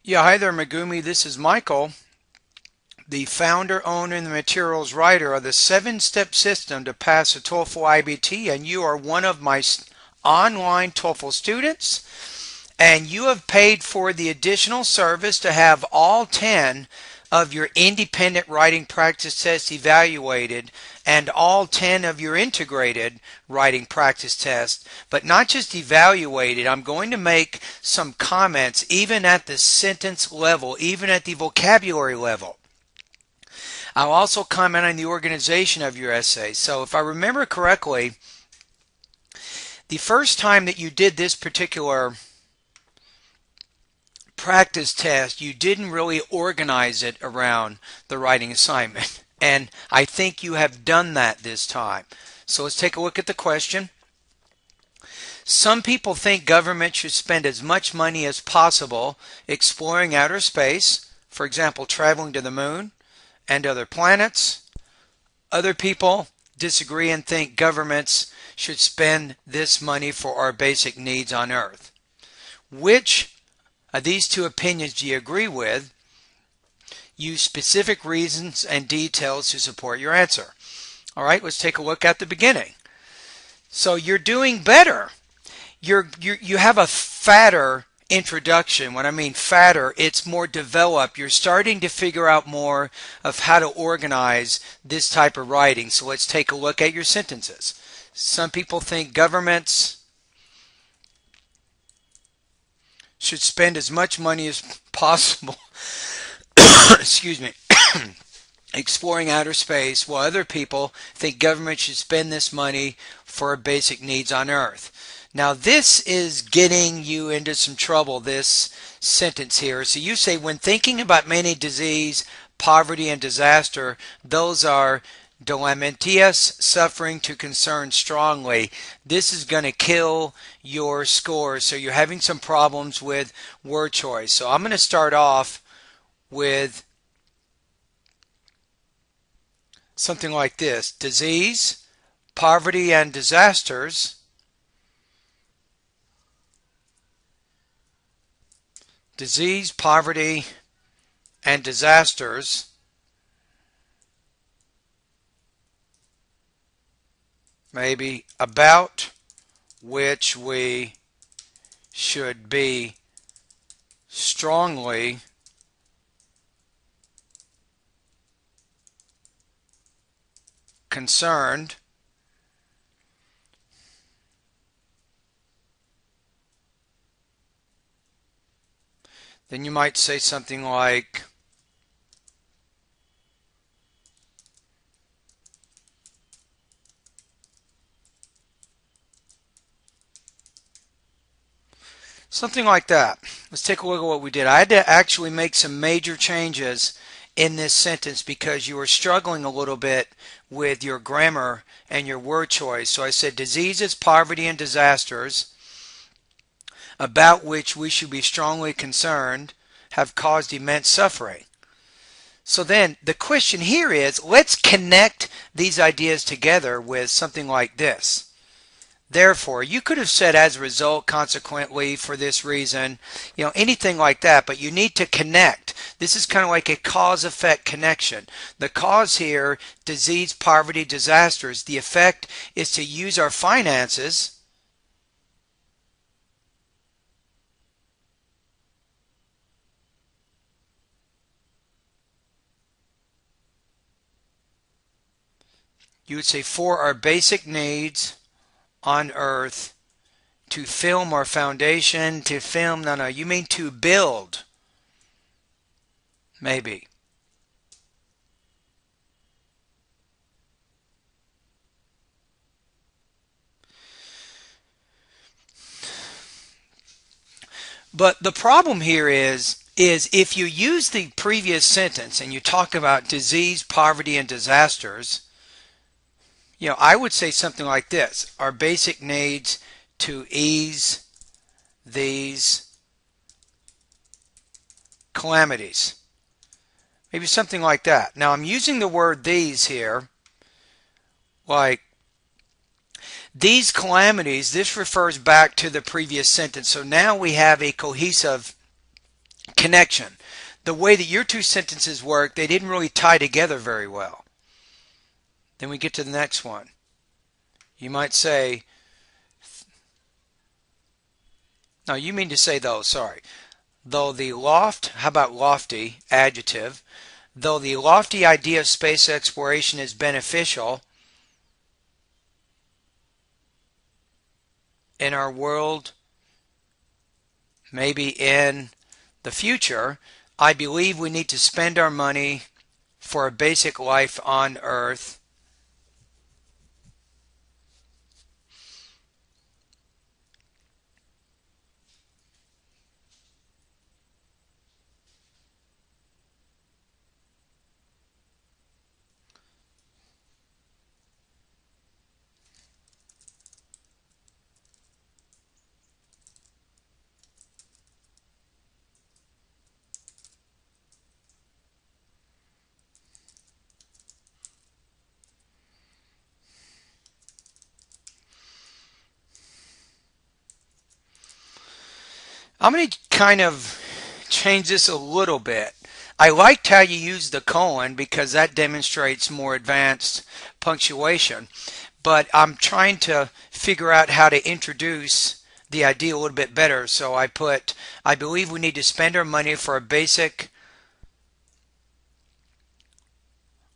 Yeah, hi there, Megumi. This is Michael, the founder, owner, and the materials writer of the 7-step system to pass the TOEFL IBT, and you are one of my online TOEFL students, and you have paid for the additional service to have all 10 of your independent writing practice tests evaluated and all 10 of your integrated writing practice tests, but not just evaluated. I'm going to make some comments even at the sentence level, even at the vocabulary level. I'll also comment on the organization of your essay. So if I remember correctly, the first time that you did this particular practice test, you didn't really organize it around the writing assignment. And I think you have done that this time. So let's take a look at the question. Some people think government should spend as much money as possible exploring outer space, for example, traveling to the moon and other planets. Other people disagree and think governments should spend this money for our basic needs on Earth. Which of these two opinions do you agree with? Use specific reasons and details to support your answer. All right, let's take a look at the beginning. So you're doing better. You have a fatter introduction. When I mean fatter, it's more developed. You're starting to figure out more of how to organize this type of writing. So let's take a look at your sentences. Some people think governments should spend as much money as possible excuse me, exploring outer space, while other people think government should spend this money for basic needs on Earth. Now this is getting you into some trouble, this sentence here. So you say, when thinking about many disease, poverty, and disaster, those are dilementious, suffering to concern strongly. This is going to kill your score. So you're having some problems with word choice. So I'm going to start off with something like this: disease, poverty, and disasters. Disease, poverty, and disasters. Maybe about which we should be strongly concerned. Then you might say something like, something like that. Let's take a look at what we did. I had to actually make some major changes in this sentence because you were struggling a little bit with your grammar and your word choice. So I said diseases, poverty, and disasters about which we should be strongly concerned have caused immense suffering. So then the question here is, let's connect these ideas together with something like this. Therefore, you could have said as a result, consequently, for this reason, anything like that, but you need to connect. This is kind of like a cause-effect connection. The cause here, disease, poverty, disasters. The effect is to use our finances you would say for our basic needs on Earth, to film our foundation, to film, no, you mean to build, maybe. But the problem here is if you use the previous sentence and you talk about disease, poverty, and disasters, I would say something like this: our basic needs to ease these calamities. Maybe something like that. Now I'm using the word these here, like these calamities. This refers back to the previous sentence. So now we have a cohesive connection. The way that your two sentences work, they didn't really tie together very well. Then we get to the next one. You might say, no, you mean to say though, sorry. Though the how about lofty, adjective? Though the lofty idea of space exploration is beneficial in our world, maybe in the future, I believe we need to spend our money for a basic life on Earth. I'm going to kind of change this a little bit. I liked how you used the colon because that demonstrates more advanced punctuation, but I'm trying to figure out how to introduce the idea a little bit better. So I put, I believe we need to spend our money for a basic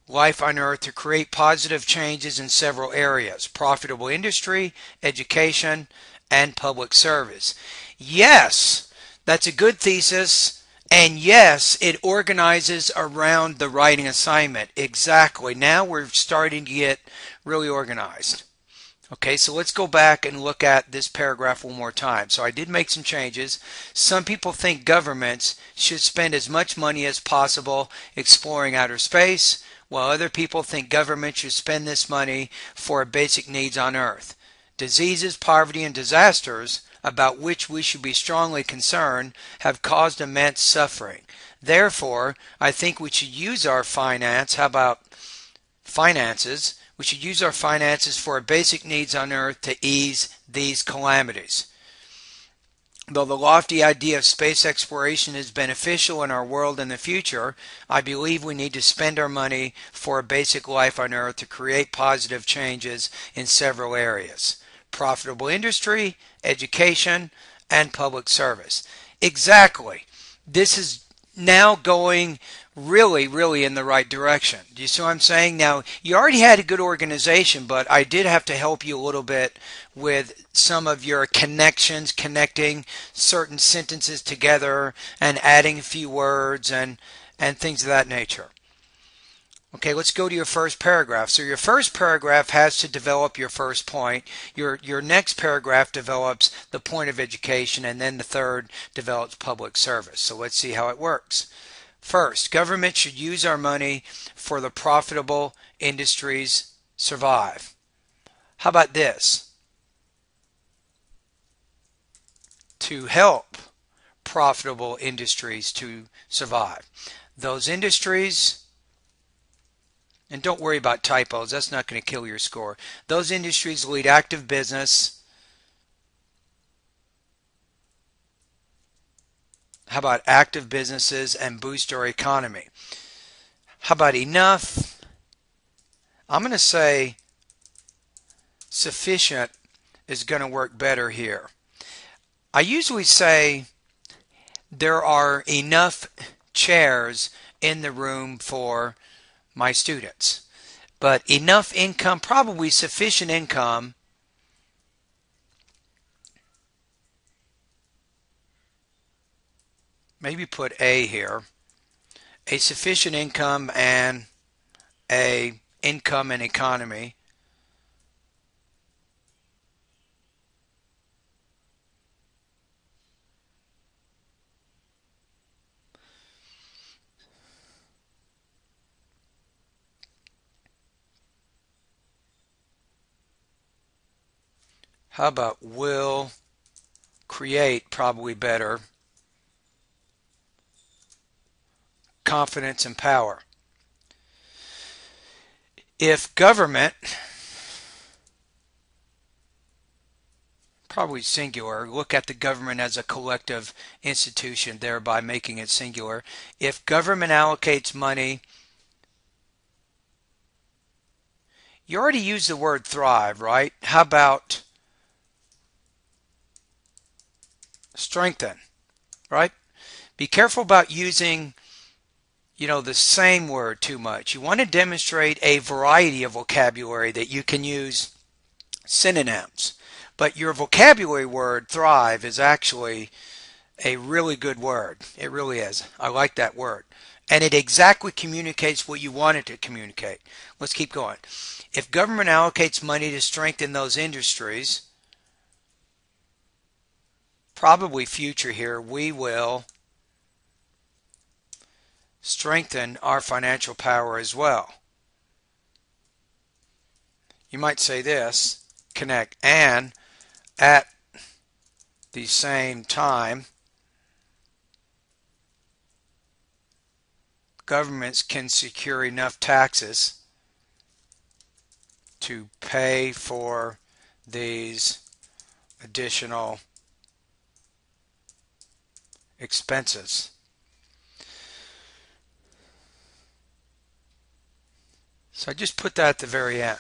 life on Earth to create positive changes in several areas: profitable industry, education, and public service. Yes, that's a good thesis. And yes, it organizes around the writing assignment. Exactly. Now we're starting to get really organized. Okay, so let's go back and look at this paragraph one more time. So I did make some changes. Some people think governments should spend as much money as possible exploring outer space, while other people think governments should spend this money for basic needs on Earth. Diseases, poverty, and disasters, about which we should be strongly concerned, have caused immense suffering. Therefore, I think we should use our how about finances? We should use our finances for our basic needs on Earth to ease these calamities. Though the lofty idea of space exploration is beneficial in our world in the future, I believe we need to spend our money for a basic life on Earth to create positive changes in several areas: profitable industry, education, and public service. Exactly. This is now going really in the right direction. Do you see what I'm saying? Now, you already had a good organization, but I did have to help you a little bit with some of your connections, connecting certain sentences together and adding a few words and things of that nature. Okay, let's go to your first paragraph. So your first paragraph has to develop your first point. Your next paragraph develops the point of education, and then the third develops public service. So let's see how it works. First, government should use our money for the profitable industries survive. How about this? To help profitable industries to survive. Those industries, and don't worry about typos, that's not going to kill your score. Those industries lead active business. How about active businesses and boost our economy? How about enough? I'm going to say sufficient is going to work better here. I usually say there are enough chairs in the room for my students, but enough income, probably sufficient income, maybe put A here, a sufficient income and a income and economy. How about will create, probably better, confidence and power. If government probably singular. Look at the government as a collective institution, thereby making it singular. If government allocates money, you already used the word thrive, right? How about strengthen, right? Be careful about using, the same word too much. You want to demonstrate a variety of vocabulary that you can use synonyms. But your vocabulary word, thrive, is actually a really good word. It really is. I like that word. And it exactly communicates what you want it to communicate. Let's keep going. If government allocates money to strengthen those industries, probably future here, we will strengthen our financial power as well. You might say this, connect, and at the same time, governments can secure enough taxes to pay for these additional expenses. So I just put that at the very end.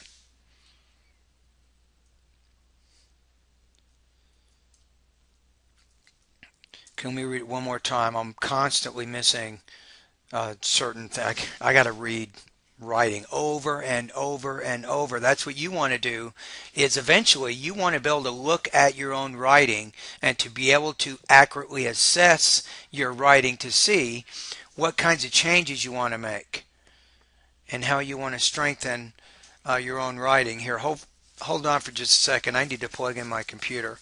Can we read it one more time? I'm constantly missing certain things. I got to read writing over and over and over. That's what you want to do, is eventually you want to be able to look at your own writing and to be able to accurately assess your writing to see what kinds of changes you want to make and how you want to strengthen your own writing. Here, hold on for just a second. I need to plug in my computer.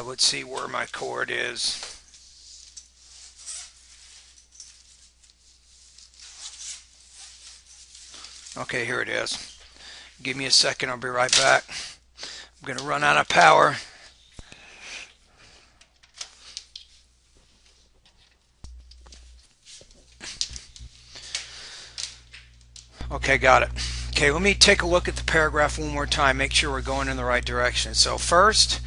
Let's see where my cord is. Okay, here it is. Give me a second, I'll be right back. I'm going to run out of power. Okay, got it. Okay, let me take a look at the paragraph one more time, make sure we're going in the right direction. So first,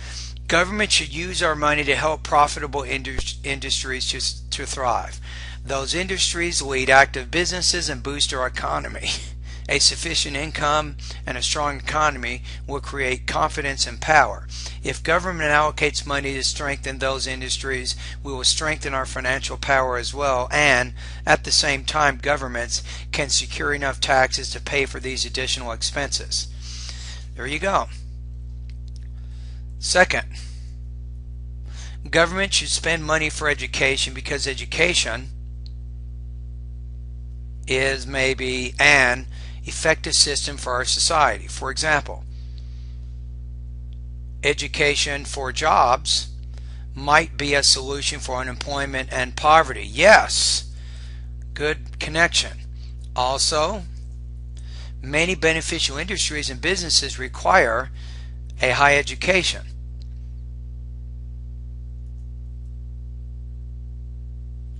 government should use our money to help profitable industries to thrive. Those industries lead active businesses and boost our economy. A sufficient income and a strong economy will create confidence and power. If government allocates money to strengthen those industries, we will strengthen our financial power as well, and at the same time governments can secure enough taxes to pay for these additional expenses. There you go. Second, government should spend money for education because education is maybe an effective system for our society. For example, education for jobs might be a solution for unemployment and poverty. Yes, good connection. Also, many beneficial industries and businesses require a high education.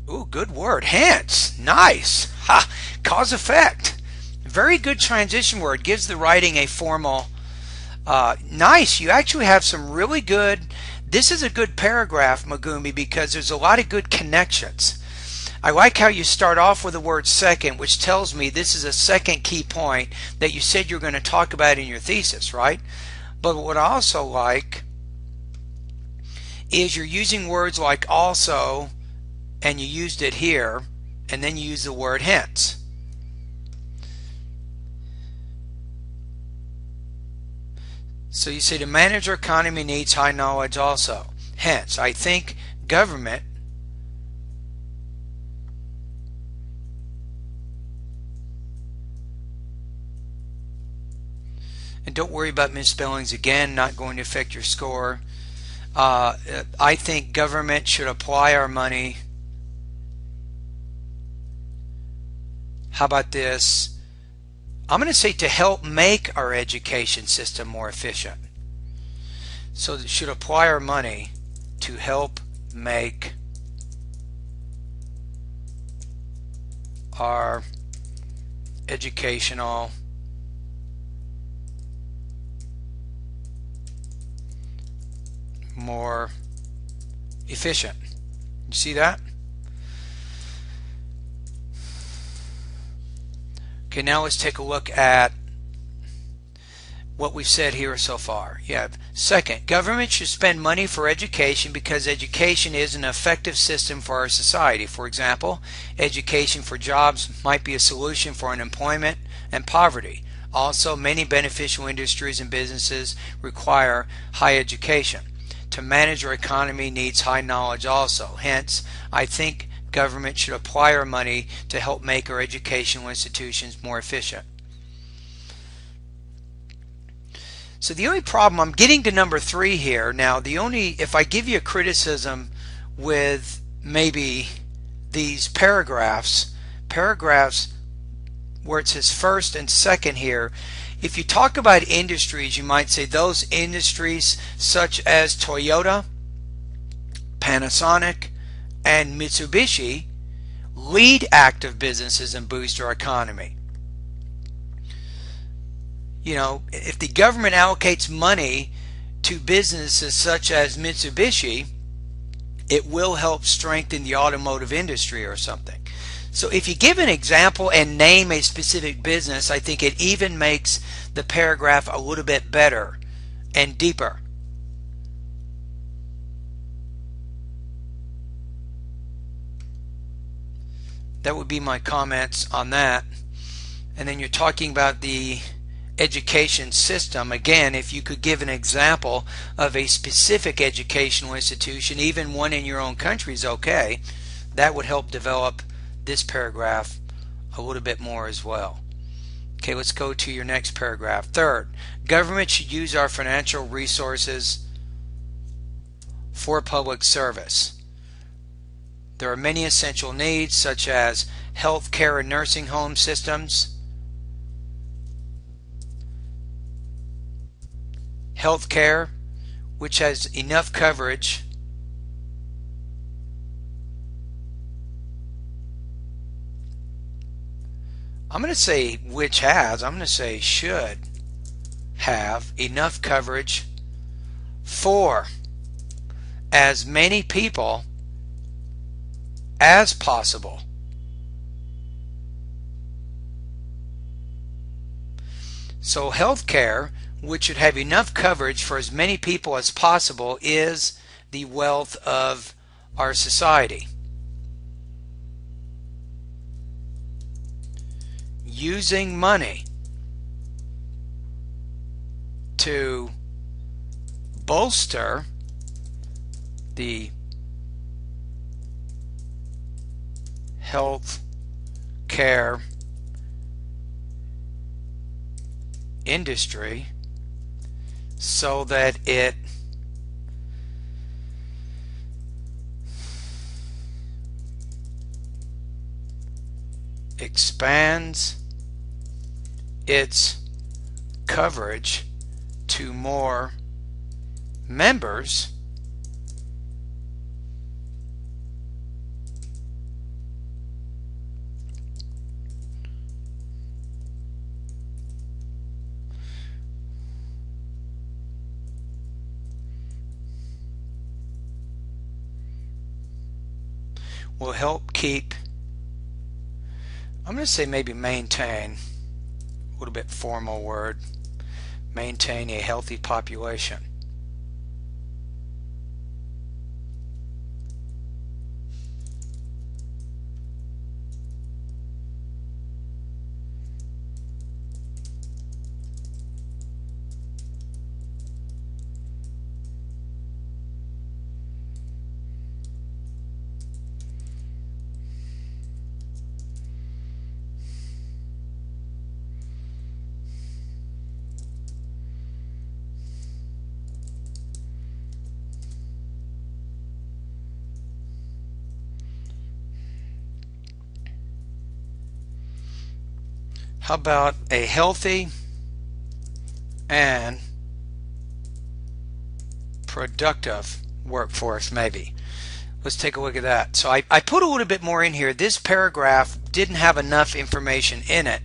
Ooh, good word. Hence, nice. Ha! Cause effect. Very good transition word. Gives the writing a formal. Nice. You actually have some really good. This is a good paragraph, Megumi, because there's a lot of good connections. I like how you start off with the word second, which tells me this is a second key point that you said you're going to talk about in your thesis, right? But what I also like is you're using words like also, and you used it here, and then you use the word hence. So you say to manage our economy needs high knowledge also. Hence, I think government and don't worry about misspellings again, not going to affect your score. I think government should apply our money. How about this? I'm going to say to help make our education system more efficient. So it should apply our money to help make our educational more efficient. You see that? Okay, now let's take a look at what we've said here so far. You have, second, government should spend money for education because education is an effective system for our society. For example, education for jobs might be a solution for unemployment and poverty. Also, many beneficial industries and businesses require high education. To manage our economy needs high knowledge also. Hence, I think government should apply our money to help make our educational institutions more efficient. So the only problem, I'm getting to number 3 here. Now, if I give you a criticism with maybe these paragraphs where it says first and second here, if you talk about industries, you might say those industries such as Toyota, Panasonic, and Mitsubishi lead active businesses and boost our economy. You know, if the government allocates money to businesses such as Mitsubishi, it will help strengthen the automotive industry or something. So if you give an example and name a specific business, I think it even makes the paragraph a little bit better and deeper. That would be my comments on that. And then you're talking about the education system. Again, if you could give an example of a specific educational institution, even one in your own country is okay. That would help develop this paragraph a little bit more as well. Okay, let's go to your next paragraph. Third, government should use our financial resources for public service. There are many essential needs such as health care and nursing home systems, health care which has enough coverage I'm going to say which has, I'm going to say should have enough coverage for as many people as possible. So healthcare, which should have enough coverage for as many people as possible, is the wealth of our society. Using money to bolster the health care industry so that it expands its coverage to more members will help keep, I'm going to say maybe maintain, a little bit formal word, maintain a healthy population. How about a healthy and productive workforce, maybe? Let's take a look at that. So I put a little bit more in here. This paragraph didn't have enough information in it.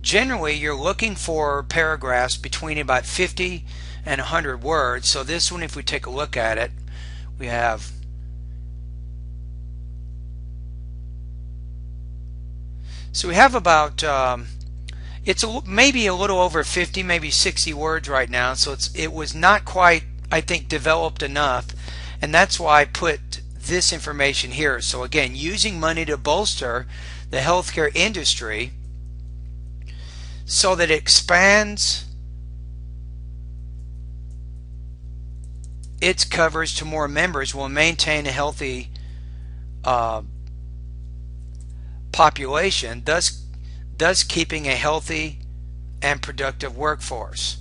Generally, you're looking for paragraphs between about 50 and 100 words. So this one, if we take a look at it, we have about it's maybe a little over 50, maybe 60 words right now. So it was not quite, I think, developed enough, and that's why I put this information here. So again, using money to bolster the healthcare industry so that it expands its coverage to more members will maintain a healthy population, thus keeping a healthy and productive workforce.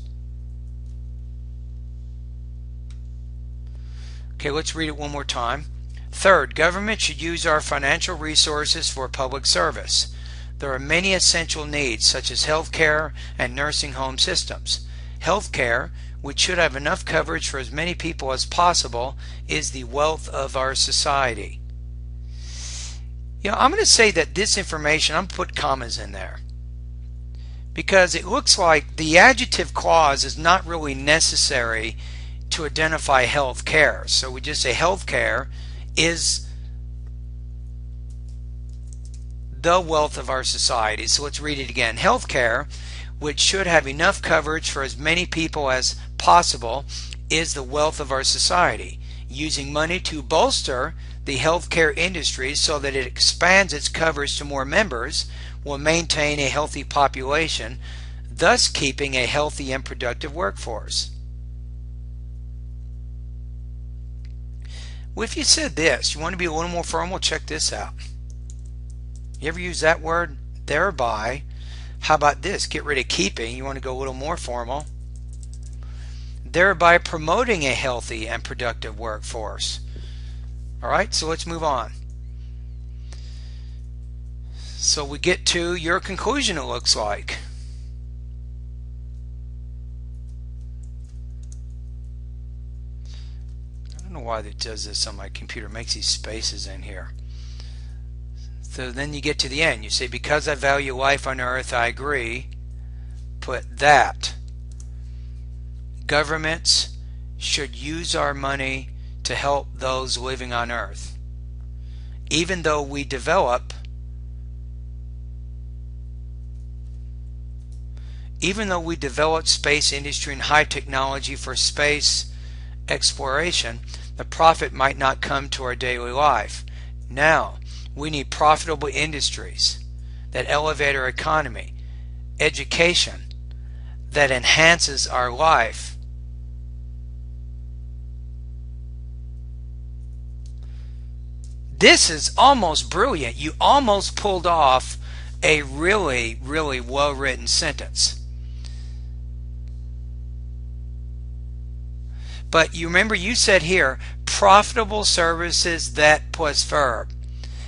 Okay, let's read it one more time. Third, government should use our financial resources for public service. There are many essential needs, such as health care and nursing home systems. Health care, which should have enough coverage for as many people as possible, is the wealth of our society. You know, I'm going to say that this information, I'm going to put commas in there, because it looks like the adjective clause is not really necessary to identify health care. So we just say health care is the wealth of our society. So let's read it again. Healthcare, which should have enough coverage for as many people as possible, is the wealth of our society. Using money to bolster the healthcare industry so that it expands its coverage to more members will maintain a healthy population, thus keeping a healthy and productive workforce. Well, if you said this, you want to be a little more formal, check this out. You ever use that word? Thereby. How about this? Get rid of keeping. You want to go a little more formal. Thereby promoting a healthy and productive workforce. Alright, so let's move on. So we get to your conclusion, it looks like. I don't know why it does this on my computer. It makes these spaces in here. So then you get to the end. You say, because I value life on earth, I agree. Put that. Governments should use our money to help those living on earth. Even though we develop space industry and high technology for space exploration, the profit might not come to our daily life. Now, we need profitable industries that elevate our economy, education that enhances our life. This is almost brilliant. You almost pulled off a really, really well-written sentence. But you remember you said here, profitable services that plus verb.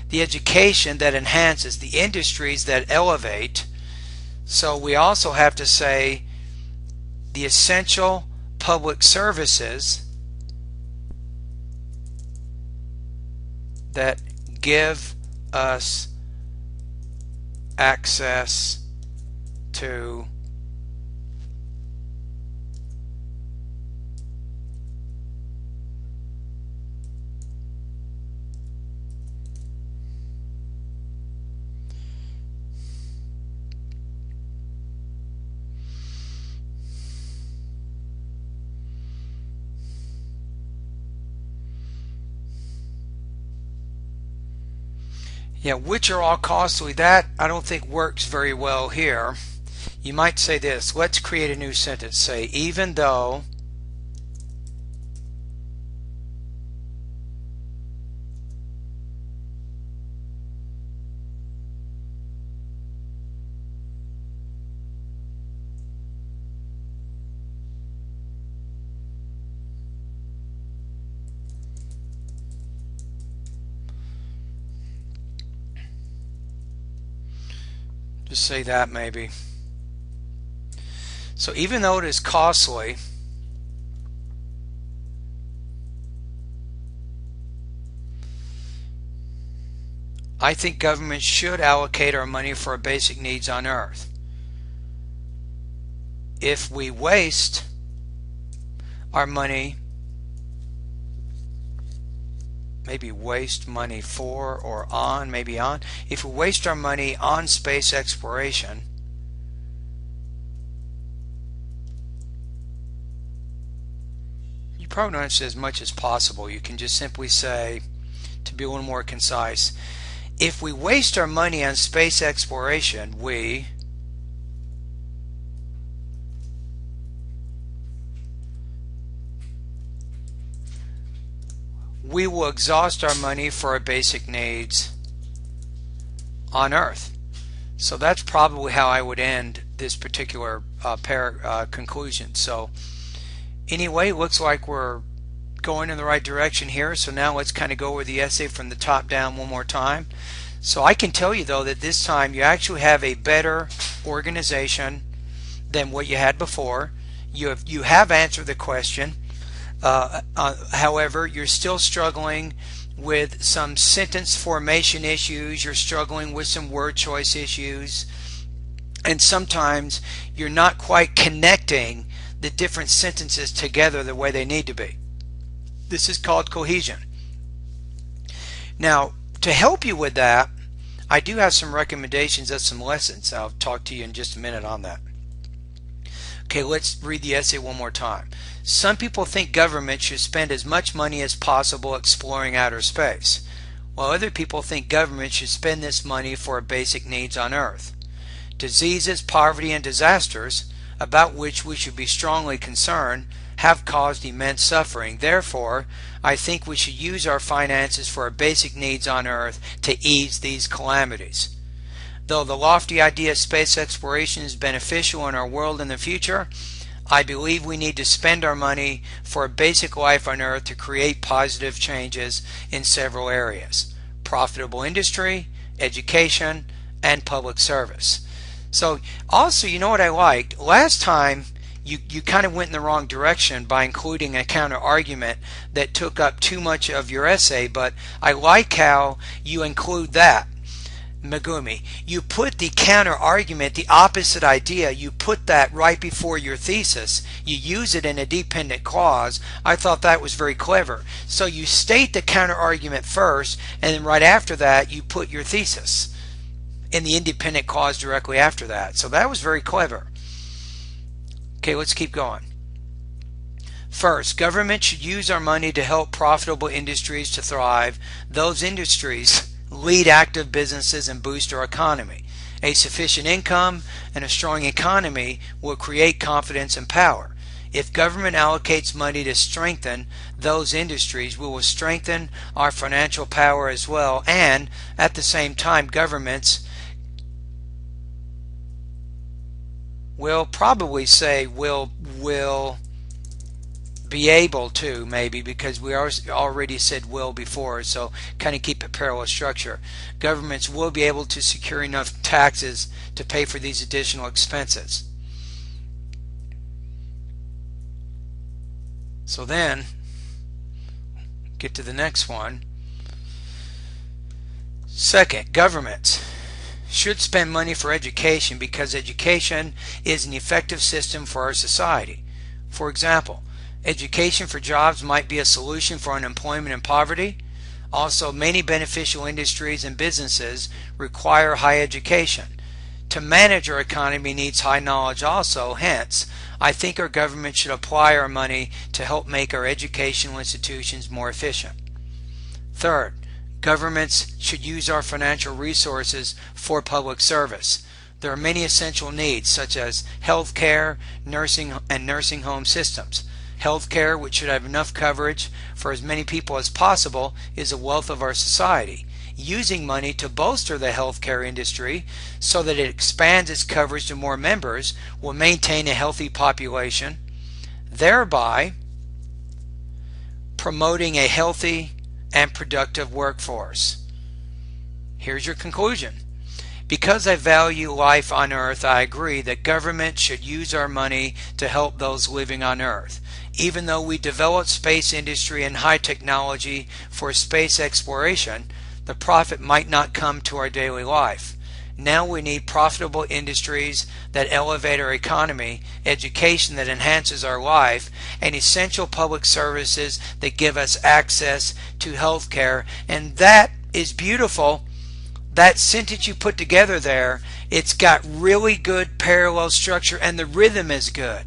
The education that enhances, the industries that elevate. So we also have to say the essential public services that give us access to which are all costly. That I don't think works very well here. You might say this. Let's create a new sentence. Say, even though just say that maybe. So even though it is costly, I think government should allocate our money for our basic needs on earth. if we waste our money, maybe waste money for or on, maybe on, if we waste our money on space exploration, you probably don't have to say as much as possible. You can just simply say, to be a little more concise, if we waste our money on space exploration, we will exhaust our money for our basic needs on Earth. So that's probably how I would end this particular conclusion. So anyway, looks like we're going in the right direction here. So now let's kind of go over the essay from the top down one more time. So I can tell you though that this time you actually have a better organization than what you had before. You have answered the question. However, you're still struggling with some sentence formation issues, you're struggling with some word choice issues, and sometimes you're not quite connecting the different sentences together the way they need to be. This is called cohesion. Now, to help you with that, I do have some recommendations of some lessons. I'll talk to you in just a minute on that. Okay, let's read the essay one more time. Some people think government should spend as much money as possible exploring outer space, while other people think government should spend this money for basic needs on Earth. Diseases, poverty, and disasters, about which we should be strongly concerned, have caused immense suffering. Therefore, I think we should use our finances for our basic needs on Earth to ease these calamities. Though the lofty idea of space exploration is beneficial in our world in the future, I believe we need to spend our money for a basic life on Earth to create positive changes in several areas: profitable industry, education, and public service. So also, you know what I liked? Last time you kind of went in the wrong direction by including a counter argument that took up too much of your essay, but I like how you include that. Megumi, you put the counter argument, the opposite idea, you put that right before your thesis. You use it in a dependent clause. I thought that was very clever. So you state the counter argument first, and then right after that you put your thesis in the independent clause directly after that. So that was very clever. Okay, let's keep going. First, government should use our money to help profitable industries to thrive. Those industries lead active businesses and boost our economy. A sufficient income and a strong economy will create confidence and power. If government allocates money to strengthen those industries, we will strengthen our financial power as well, and at the same time governments will probably say will be able to, maybe, because we already said will before, so kind of keep a parallel structure. Governments will be able to secure enough taxes to pay for these additional expenses. So then get to the next one. Second, governments should spend money for education because education is an effective system for our society. For example, education for jobs might be a solution for unemployment and poverty. Also, many beneficial industries and businesses require high education. To manage our economy needs high knowledge also. Hence, I think our government should apply our money to help make our educational institutions more efficient. Third, governments should use our financial resources for public service. There are many essential needs such as health care, nursing home systems. Healthcare, which should have enough coverage for as many people as possible, is a wealth of our society. Using money to bolster the healthcare industry so that it expands its coverage to more members will maintain a healthy population, thereby promoting a healthy and productive workforce. Here's your conclusion. Because I value life on Earth, I agree that government should use our money to help those living on Earth. Even though we develop space industry and high technology for space exploration, the profit might not come to our daily life. Now we need profitable industries that elevate our economy, education that enhances our life, and essential public services that give us access to health care. And that is beautiful. That sentence you put together there, it's got really good parallel structure, and the rhythm is good.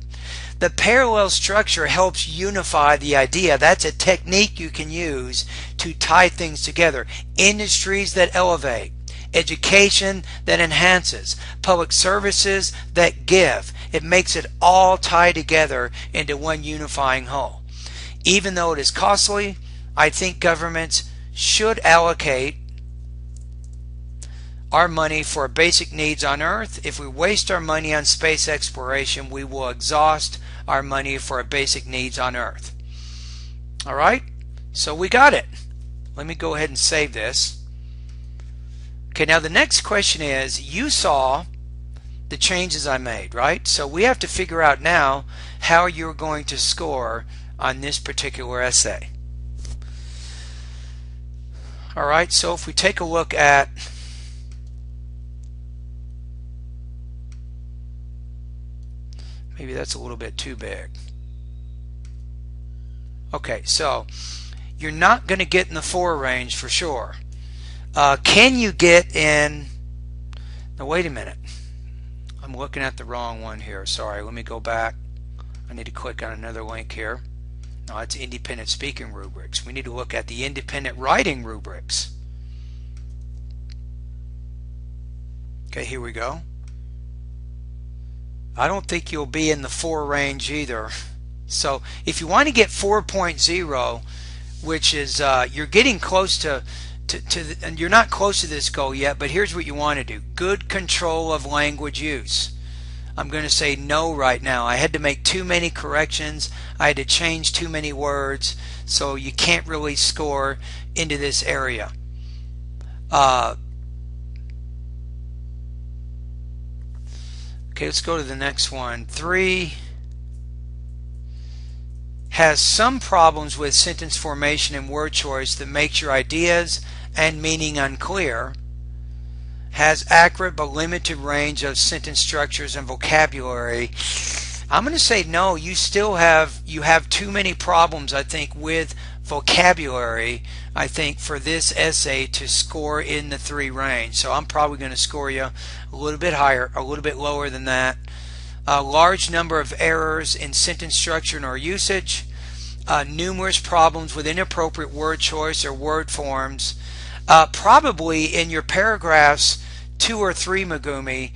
The parallel structure helps unify the idea. That's a technique you can use to tie things together. Industries that elevate, education that enhances, public services that give. It makes it all tie together into one unifying whole. Even though it is costly, I think governments should allocate our money for basic needs on Earth. If we waste our money on space exploration, we will exhaust our money for our basic needs on Earth. All right, so we got it. Let me go ahead and save this. Okay, now the next question is, you saw the changes I made, right? So we have to figure out now how you're going to score on this particular essay. All right, so if we take a look at maybe that's a little bit too big. Okay, so you're not going to get in the 4 range for sure. Can you get in? Now wait a minute. I'm looking at the wrong one here. Sorry, let me go back. I need to click on another link here. No, it's independent speaking rubrics. We need to look at the independent writing rubrics. Okay, here we go. I don't think you'll be in the 4 range either. So if you want to get 4.0, which is you're getting close to and you're not close to this goal yet, but here's what you want to do. Good control of language use. I'm going to say no right now. I had to make too many corrections. I had to change too many words, so you can't really score into this area. Okay, let's go to the next one. 3 has some problems with sentence formation and word choice that makes your ideas and meaning unclear. Has accurate but limited range of sentence structures and vocabulary. I'm going to say no. You have too many problems, I think, with vocabulary, I think, for this essay to score in the 3 range. So I'm probably going to score you a little bit higher, a little bit lower than that. A large number of errors in sentence structure and or usage. Numerous problems with inappropriate word choice or word forms. Probably in your paragraphs 2 or 3, Megumi,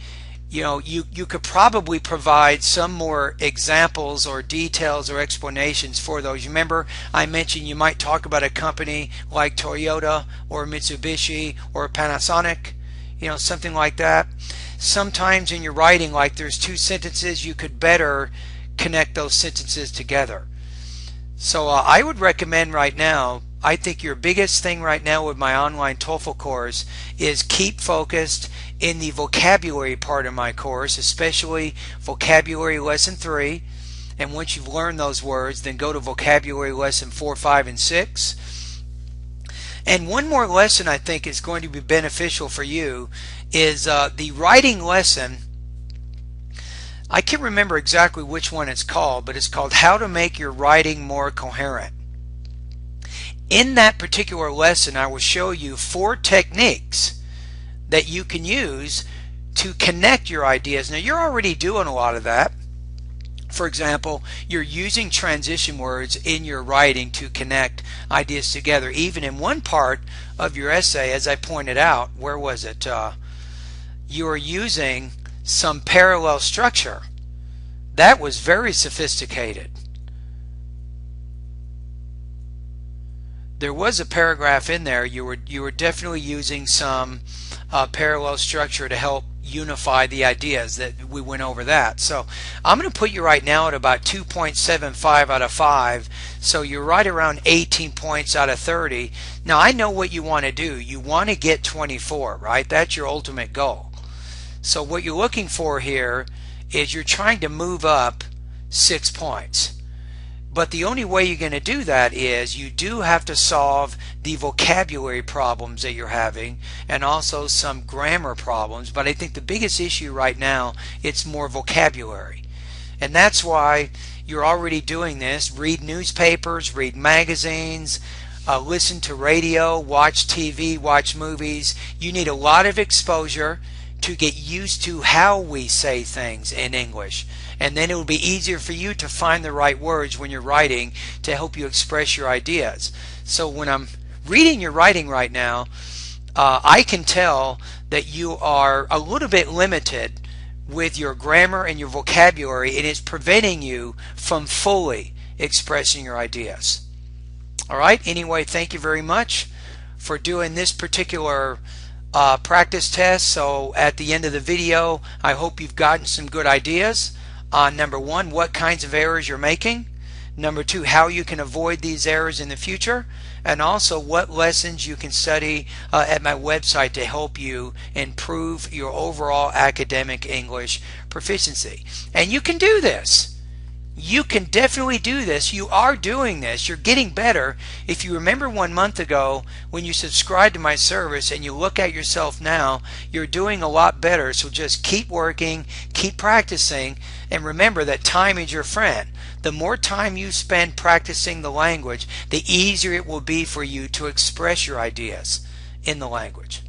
you could probably provide some more examples or details or explanations for those. You remember I mentioned you might talk about a company like Toyota or Mitsubishi or Panasonic, something like that. Sometimes in your writing, like there's 2 sentences, you could better connect those sentences together. So I would recommend right now, I think your biggest thing right now with my online TOEFL course is keep focused in the vocabulary part of my course, especially vocabulary lesson 3. And once you've learned those words, then go to vocabulary lesson 4, 5, and 6. And one more lesson I think is going to be beneficial for you is the writing lesson. I can't remember exactly which one it's called, but it's called How to Make Your Writing More Coherent. In that particular lesson, I will show you 4 techniques that you can use to connect your ideas. Now, you're already doing a lot of that. For example, you're using transition words in your writing to connect ideas together. Even in one part of your essay, as I pointed out, where was it? You are using some parallel structure. That was very sophisticated. There was a paragraph in there. You were definitely using some parallel structure to help unify the ideas. That we went over that. So I'm going to put you right now at about 2.75 out of 5. So you're right around 18 points out of 30. Now I know what you want to do. You want to get 24, right? That's your ultimate goal. So what you're looking for here is you're trying to move up 6 points. But the only way you're going to do that is you do have to solve the vocabulary problems that you're having and also some grammar problems. But I think the biggest issue right now, it's more vocabulary. And that's why you're already doing this. Read newspapers, read magazines, listen to radio, watch TV, watch movies. You need a lot of exposure to get used to how we say things in English. And then it will be easier for you to find the right words when you're writing to help you express your ideas. So when I'm reading your writing right now, I can tell that you are a little bit limited with your grammar and your vocabulary, and it's preventing you from fully expressing your ideas. Alright, anyway, thank you very much for doing this particular practice test. So at the end of the video, I hope you've gotten some good ideas on number one, what kinds of errors you're making, number two, how you can avoid these errors in the future, and also what lessons you can study at my website to help you improve your overall academic English proficiency. And you can do this. You can definitely do this. You are doing this. You're getting better. If you remember 1 month ago when you subscribed to my service and you look at yourself now, you're doing a lot better. So just keep working, keep practicing, and remember that time is your friend. The more time you spend practicing the language, the easier it will be for you to express your ideas in the language.